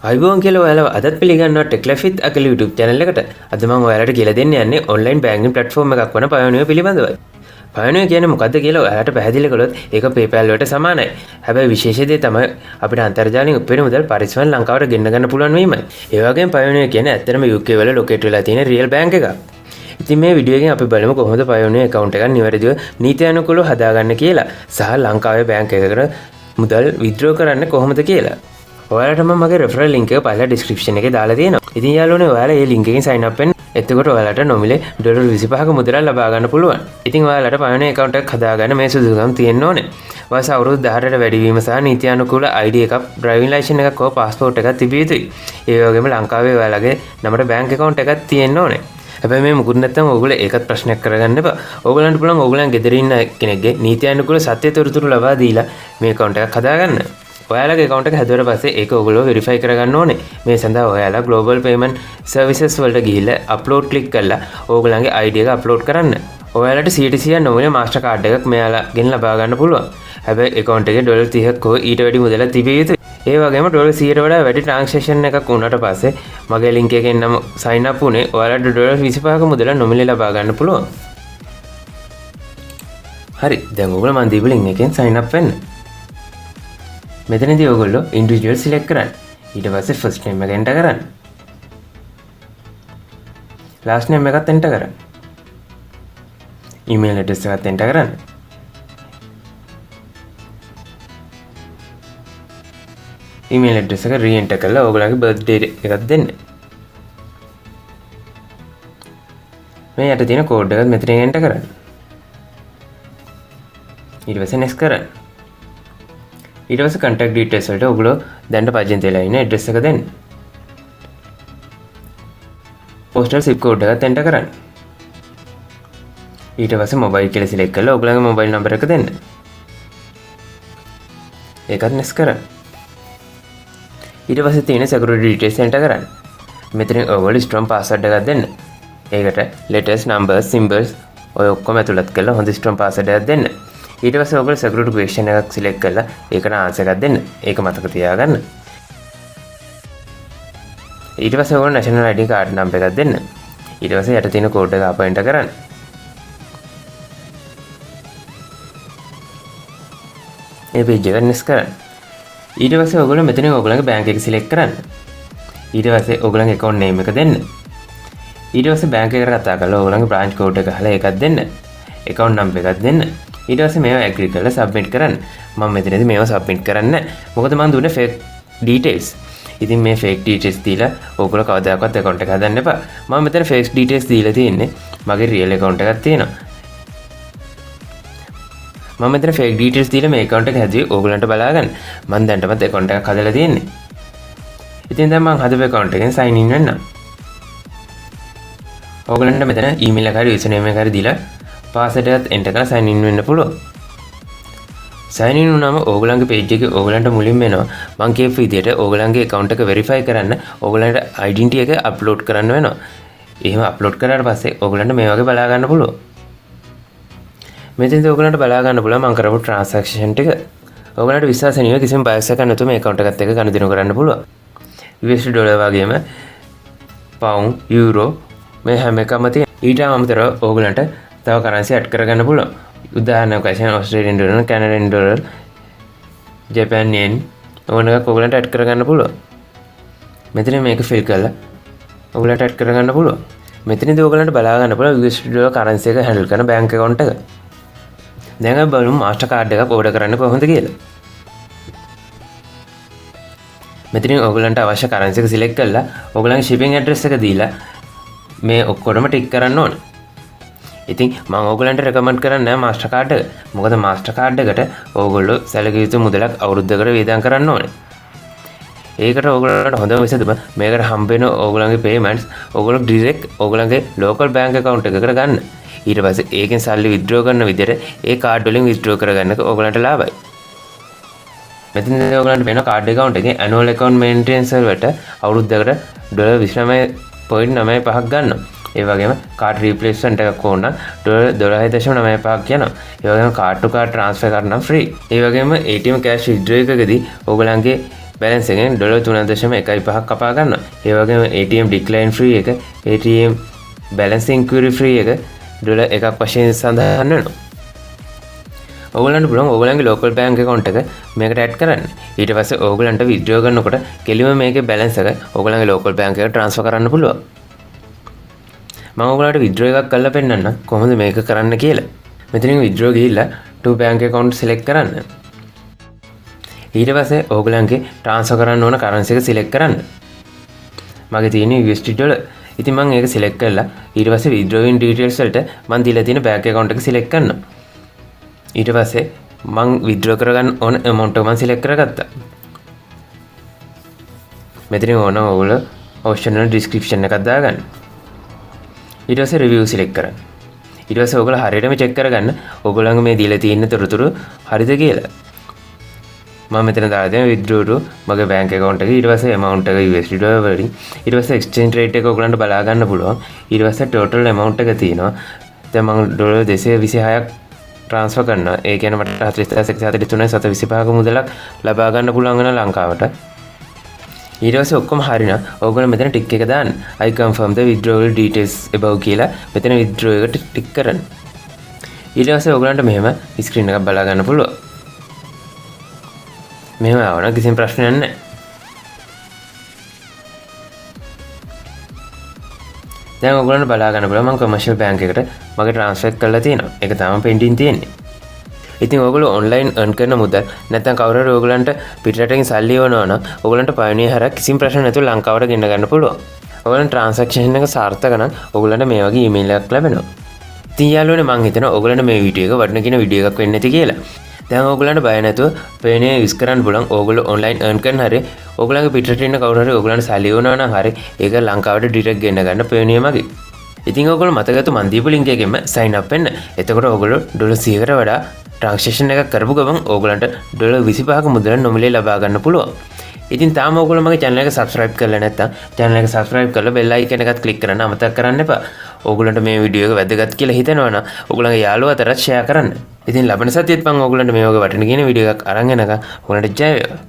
අයිබෝන් කියලා ඔයාලව අදත් පිළිගන්නවා TechLife With Akhila YouTube channel එකට. අද මම ඔයාලට කියලා දෙන්න යන්නේ online banking platform එකක් වන Payoneer පිළිබඳවයි. Payoneer කියන්නේ මොකද්ද කියලා ඔයාලට පැහැදිලි කළොත් ඒක PayPal වලට සමානයි. හැබැයි විශේෂ දේ තමයි අපිට අන්තර්ජාලයෙන් උපරිම මුදල් පරිස්සමෙන් ලංකාවට ගෙන්න ගන්න පුළුවන් වීමයි. ඒ වගේම Payoneer කියන්නේ ඇත්තටම UK වල ලොකේට් වෙලා තියෙන real bank එකක්. ඉතින් මේ වීඩියෝ එකෙන් අපි බලමු කොහොමද Payoneer account එකක් නිවැරදිව නීත්‍යානුකූලව හදාගන්න කියලා සහ ලංකාවේ bank එකකට මුදල් withdraw කරන්න කොහොමද කියලා. ඔයාලට මම මගේ referral link එක පහළ description එකේ දාලා තියෙනවා. ඉතින් යාළුවනේ ඔයාලා මේ link එකෙන් sign up වෙන්න. එතකොට ඔයාලට නොමිලේ $25ක මුදලක් ලබා ගන්න පුළුවන්. ඉතින් ඔයාලට Payoneer account එකක් හදාගන්න මේ සුදුසුකම් තියෙන්න ඕනේ. වයස අවුරුදු 18ට වැඩි වීම සහ නීත්‍යානුකූල ID එකක්, driving license එකක් හෝ passport එකක් තිබිය යුතුයි. ඒ වගේම ලංකාවේ ඔයාලගේ නමට bank account එකක් තියෙන්න ඕනේ. හැබැයි මේ මුකුත් නැත්නම් ඕගොල්ලෝ ඒකත් ප්‍රශ්නයක් කරගන්න එපා. ඕගොල්ලන්ට පුළුවන් ඕගොල්ලන් ගෙදර ඉන්න කෙනෙක්ගේ නීත්‍යානුකූල සත්‍ය තොරතුරු ලබා දීලා මේ account එකක් හදාගන්න. ඔයාලගේ account එක හැදුවට පස්සේ ඒක ඔයගොල්ලෝ verify කරගන්න ඕනේ. මේ සඳහා ඔයාලා global payment services වලට ගිහිල්ලා upload click කරලා ඕගොල්ලන්ගේ ID එක upload කරන්න. ඔයාලට 100% නොවන master card එකක් මෙයාලාගෙන් ලබා ගන්න පුළුවන්. හැබැයි account එකේ $30ක් හෝ ඊට වැඩි මුදලක් තිබිය යුතුයි. ඒ වගේම $100ට වඩා වැඩි transaction එකක් වුණාට පස්සේ මගේ link එකෙන් නම් sign up වුණේ ඔයාලට $25ක මුදල නොමිලේ ලබා ගන්න පුළුවන්. හරි. දැන් ඔයගොල්ලෝ මම දීපු link එකෙන් sign up වෙන්න. මෙතනදී ඔයගොල්ලෝ individual select කරන්න. ඊට පස්සේ first name එක enter කරන්න. last name එකත් enter කරන්න. email address එකත් enter කරන්න. email address එක re-enter කරලා ඔයගොල්ලන්ගේ birthday එකක් දෙන්න. මේ යට තියෙන code එකත් මෙතනින් enter කරන්න. ඊට පස්සේ next කරන්න. ඊට පස්සේ contact details වලට ඔයගොල්ලෝ දැන්ට පදිංචි වෙලා ඉන්න address එක දෙන්න. postal zip code එකත් enter කරන්න. ඊට පස්සේ mobile කියලා select කරලා ඔයගොල්ලන්ගේ mobile number එක දෙන්න. ඒකත් next කරන්න. ඊට පස්සේ තියෙන security details enter කරන්න. මෙතනින් ඔයගොල්ලෝ strong password එකක් දෙන්න. ඒකට letters, numbers, symbols ඔය ඔක්කොම ඇතුළත් කරලා හොඳ strong password එකක් දෙන්න. ඊට පස්සේ ඔයගොල්ලෝ security question එකක් select කරලා ඒකට answer එකක් දෙන්න. ඒක මතක තියාගන්න. ඊට පස්සේ ඔයගොල්ලෝ national ID card number එකක් දෙන්න. ඊට පස්සේ යට තියෙන code එක ආපහු enter කරන්න. මේ page එක next කරන්න. ඊට පස්සේ ඔයගොල්ලෝ මෙතනින් ඔයගොල්ලන්ගේ bank එක select කරන්න. ඊට පස්සේ ඔයගොල්ලන්ගේ account name එක දෙන්න. ඊට පස්සේ bank එකට කතා කරලා ඔයගොල්ලන්ගේ branch code එක අහලා ඒකත් දෙන්න. account number එකක් දෙන්න. ඊට පස්සේ මේවා agree කරලා submit කරන්න. මම මෙතනදී මේවා submit කරන්න නැහැ. මොකද මම දුන්නේ fake details. ඉතින් මේ fake details දීලා ඔයගොල්ලෝ කවදාකවත් account එක හදන්න එපා. මම මෙතන fake details දීලා තියෙන්නේ. මගේ real account එකක් තියෙනවා. මම මෙතන fake details දීලා මේ account එක හැදුවේ ඕගොල්ලන්ට බලා ගන්න. මම දැන්ටමත් account එකක් හදලා තියෙන්නේ. ඉතින් දැන් මම හදපු account එකෙන් sign in වෙන්නම්. ඕගොල්ලන්ට මෙතන email එක හරි username එක හරි දීලා password එකත් enter කරලා sign in වෙන්න පුළුවන්. sign in වුණාම ඕගොල්ලන්ගේ page එකේ ඕගොල්ලන්ට මුලින්ම එනවා මම කියපු විදිහට ඕගොල්ලන්ගේ account එක verify කරන්න ඕගොල්ලන්ට identity එක upload කරන්න වෙනවා. එහෙම upload කරාට පස්සේ ඕගොල්ලන්ට මේ වගේ බලා ගන්න පුළුවන්. මෙතෙන්දී ඔයගලන්ට බලා ගන්න පුළුවන් මම කරපු transaction ටික. ඔයගලන්ට විශ්වාසනීය කිසිම bias එකක් නැතුව මේ account එකත් එක්ක ගනුදෙනු කරන්න පුළුවන්. US ඩොලර් වගේම pound, euro මේ හැම එකම තියෙන. ඊට අමතරව ඔයගලන්ට තව currency add කරගන්න පුළුවන්. උදාහරණයක් වශයෙන් Australian dollar, Canadian dollar, Japan yen ඕනෑමක් ඔයගලන්ට add කරගන්න පුළුවන්. මෙතන මේක fill කරලා ඔයගලන්ට add කරගන්න පුළුවන්. මෙතනදී ඔයගලන්ට බලා ගන්න පුළුවන් US ඩොලර් currency එක handle කරන bank account එක. දැන් අපි බලමු master card එකක් order කරන්න කොහොමද කියලා. මෙතනින් ඔයගලන්ට අවශ්‍ය currency එක select කරලා ඔයගලන්ගේ shipping address එක දීලා මේ ඔක්කොම ටික් කරන්න ඕනේ. ඉතින් මම ඔයගලන්ට recommend කරන්නේ master card එක. මොකද master card එකට ඔයගොල්ලෝ සැලකිය යුතු මුදලක් අවුරුද්දකට වේදම් කරන්න ඕනේ. ඒකට ඔයගලන්ට හොඳම විසඳුම මේකට හම්බ වෙන ඔයගලන්ගේ payments ඔයගොල්ලෝ direct ඔයගලන්ගේ local bank account එකකට ගන්න. ඊට පස්සේ ඒකෙන් සල්ලි withdraw කරන විදිහට ඒ card වලින් withdraw කරගන්න එක ඔයගලන්ට ලාභයි. මෙතන ඔයගලන්ට වෙන card account එකේ annual account maintenance වලට අවුරුද්දකට $29.95ක් ගන්නවා. ඒ වගේම card replacement එකක් ඕන නම් $12.95ක් යනවා. ඒ වගේම card to card transfer කරන්න free. ඒ වගේම ATM cash withdrawal එකකදී ඔයගලන්ගේ බැලන්ස් එකෙන් $3.15ක් කපා ගන්නවා. ඒ වගේම ATM decline free එක, ATM balance inquiry free එක $1ක් වශයෙන් සඳහන් වෙනවා. ඔයගලන්ට පුළුවන් ඔයගලන්ගේ local bank account එක මේකට add කරන්න. ඊට පස්සේ ඔයගලන්ට withdraw කරනකොට කෙලිම මේකේ balance එක ඔයගලන්ගේ local bank එකට transfer කරන්න පුළුවන්. මම ඔයගලන්ට withdraw එකක් කරලා පෙන්නන්න කොහොමද මේක කරන්න කියලා. මෙතනින් withdraw ගිහිල්ලා to bank account select කරන්න. ඊට පස්සේ ඔයගලන්ගේ transfer කරන්න ඕන currency එක select කරන්න. මගේ තියෙන්නේ USD dollar. ඉතින් මම ඒක select කරලා ඊට පස්සේ withdrawing details වලට මම දීලා තියෙන bank account එක select කරනවා. ඊට පස්සේ මං withdraw කරගන්න ඕන amount එක මම select කරගත්තා. මෙතනින් ඕන ඔයගොල්ලෝ optional description එකක් දාගන්න. ඊට පස්සේ review select කරන්න. ඊට පස්සේ ඔයගොල්ලෝ හරියටම check කරගන්න ඔයගොල්ලන්ගේ මේ දීලා තියෙන තොරතුරු හරිද කියලා. මම මෙතන දාලා තියෙන withdraw to මගේ bank account එකේ ඊට පස්සේ amount එක USD dollar වලින් ඊට පස්සේ exchange rate එක ඔයගොල්ලන්ට බලා ගන්න පුළුවන්. ඊට පස්සේ total amount එක තියෙනවා. දැන් මම ඩොලර් 226ක් ट्रांसफर करना ඒ කියන්නේ මට 40143 මුදලක් ලබා ගන්න පුළුවන් වෙන ලංකාවට. ඊට පස්සේ ඔක්කොම හරිනම් ඕගොල්ලෝ මෙතන ටික් එක දාන්න. I confirm the withdrawal details above කියලා මෙතන withdraw එකට ටික් කරන්න. ඊට පස්සේ ඕගොල්ලන්ට මෙහෙම ස්ක්‍රීන් එකක් බලා ගන්න පුළුවන්. මෙහෙම ආවනම් කිසිම ප්‍රශ්නයක් නැහැ. දැන් ඔයගොල්ලන්ට බලා ගන්න පුළුවන් මම commercial bank එකට මගේ transfer කරලා තියෙනවා. ඒක තමයි pending තියෙන්නේ. ඉතින් ඔයගොල්ලෝ online earn කරන මුදල් නැත්නම් කවුරු හරි ඔයගොල්ලන්ට පිටරටින් සල්ලි යවනවා නම් ඔයගොල්ලන්ට Payoneer හරහා කිසිම ප්‍රශ්න නැතුව ලංකාවට ගෙන්න ගන්න පුළුවන්. ඔයගොල්ලන් transaction එක සාර්ථක නම් ඔයගොල්ලන්ට මේ වගේ email එකක් ලැබෙනවා. ඉතින් යාළුවනේ මම හිතනවා ඔයගොල්ලන්ට මේ වීඩියෝ එක වටින කියන වීඩියෝ එකක් වෙන්න ඇති කියලා. දැන් ඔයගොල්ලන්ට බය නැතුව Payoneer use කරන්න පුළුවන්. ඔයගොල්ලෝ online earn කරන හැරි ඔයගොල්ලන්ගේ පිටරට ඉන්න කවුරු හරි ඔයගොල්ලන්ට සල්ලි යවනවා නම් හරි ඒක ලංකාවට direct ගෙන්න ගන්න Payoneer මගේ. ඉතින් ඔයගොල්ලෝ මතකතු මන් දීපු link එකෙන්ම sign up වෙන්න. එතකොට ඔයගොල්ලෝ $100කට වඩා transaction එකක් කරපු ගමන් ඔයගොල්ලන්ට $25ක මුදල නොමිලේ ලබා ගන්න පුළුවන්. ඉතින් තාම ඔයගොල්ලෝ මගේ channel එක subscribe කරලා නැත්නම් channel එක subscribe කරලා bell icon එකත් click කරන්න අමතක කරන්න එපා. ඔයගොල්ලන්ට මේ වීඩියෝ එක වැදගත් කියලා හිතෙනවා නම් ඔයගොල්ලන්ගේ යාළුවෝ අතරත් share කරන්න. ඉතින් ලබන සතියේත් මම ඔයගොල්ලන්ට මේ වගේ වටින කියන වීඩියෝ එකක් අරන් එනකම් ඔයගොල්ලන්ට ජය වේවා.